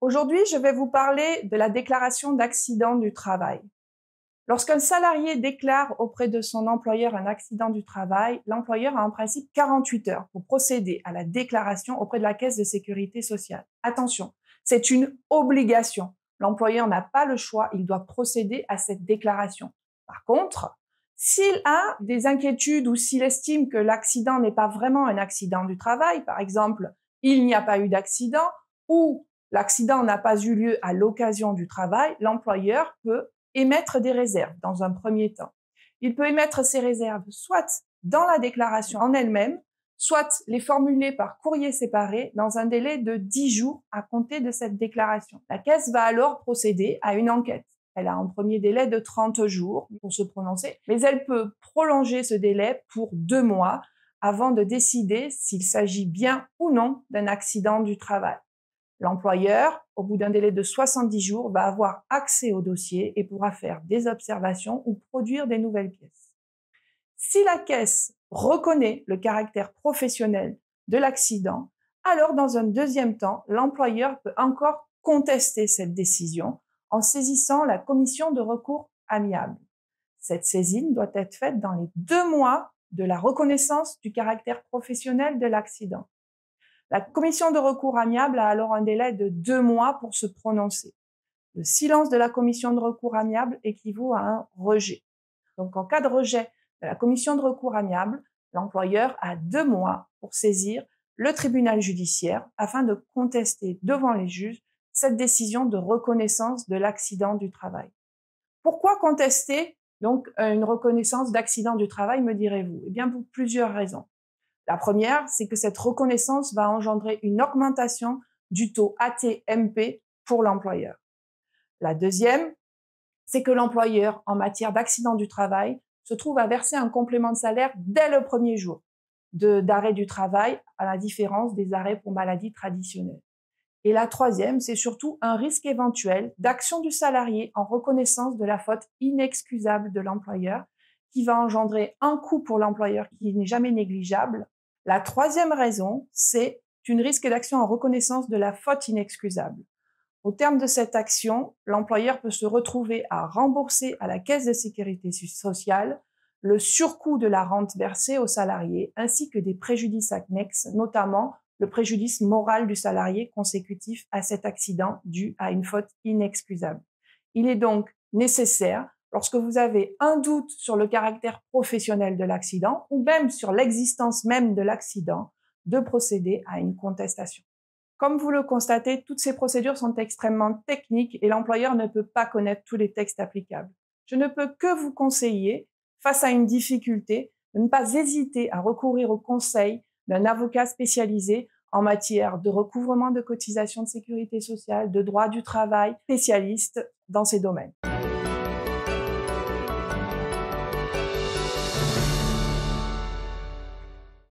Aujourd'hui, je vais vous parler de la déclaration d'accident du travail. Lorsqu'un salarié déclare auprès de son employeur un accident du travail, l'employeur a en principe 48 heures pour procéder à la déclaration auprès de la Caisse de sécurité sociale. Attention, c'est une obligation. L'employeur n'a pas le choix, il doit procéder à cette déclaration. Par contre, s'il a des inquiétudes ou s'il estime que l'accident n'est pas vraiment un accident du travail, par exemple, il n'y a pas eu d'accident ou l'accident n'a pas eu lieu à l'occasion du travail, l'employeur peut émettre des réserves dans un premier temps. Il peut émettre ces réserves soit dans la déclaration en elle-même, soit les formuler par courrier séparé dans un délai de 10 jours à compter de cette déclaration. La Caisse va alors procéder à une enquête. Elle a un premier délai de 30 jours pour se prononcer, mais elle peut prolonger ce délai pour 2 mois avant de décider s'il s'agit bien ou non d'un accident du travail. L'employeur, au bout d'un délai de 70 jours, va avoir accès au dossier et pourra faire des observations ou produire des nouvelles pièces. Si la Caisse reconnaît le caractère professionnel de l'accident, alors dans un deuxième temps, l'employeur peut encore contester cette décision en saisissant la commission de recours amiable. Cette saisine doit être faite dans les 2 mois de la reconnaissance du caractère professionnel de l'accident. La commission de recours amiable a alors un délai de 2 mois pour se prononcer. Le silence de la commission de recours amiable équivaut à un rejet. Donc, en cas de rejet de la commission de recours amiable, l'employeur a 2 mois pour saisir le tribunal judiciaire afin de contester devant les juges cette décision de reconnaissance de l'accident du travail. Pourquoi contester donc une reconnaissance d'accident du travail, me direz-vous? Eh bien, pour plusieurs raisons. La première, c'est que cette reconnaissance va engendrer une augmentation du taux AT-MP pour l'employeur. La deuxième, c'est que l'employeur, en matière d'accident du travail, se trouve à verser un complément de salaire dès le premier jour d'arrêt du travail, à la différence des arrêts pour maladie traditionnels. Et la troisième, c'est surtout un risque éventuel d'action du salarié en reconnaissance de la faute inexcusable de l'employeur, qui va engendrer un coût pour l'employeur qui n'est jamais négligeable. La troisième raison, c'est un risque d'action en reconnaissance de la faute inexcusable. Au terme de cette action, l'employeur peut se retrouver à rembourser à la Caisse de sécurité sociale le surcoût de la rente versée au salarié, ainsi que des préjudices annexes, notamment le préjudice moral du salarié consécutif à cet accident dû à une faute inexcusable. Il est donc nécessaire, lorsque vous avez un doute sur le caractère professionnel de l'accident ou même sur l'existence même de l'accident, de procéder à une contestation. Comme vous le constatez, toutes ces procédures sont extrêmement techniques et l'employeur ne peut pas connaître tous les textes applicables. Je ne peux que vous conseiller, face à une difficulté, de ne pas hésiter à recourir au conseil d'un avocat spécialisé en matière de recouvrement de cotisations de sécurité sociale, de droit du travail, spécialiste dans ces domaines.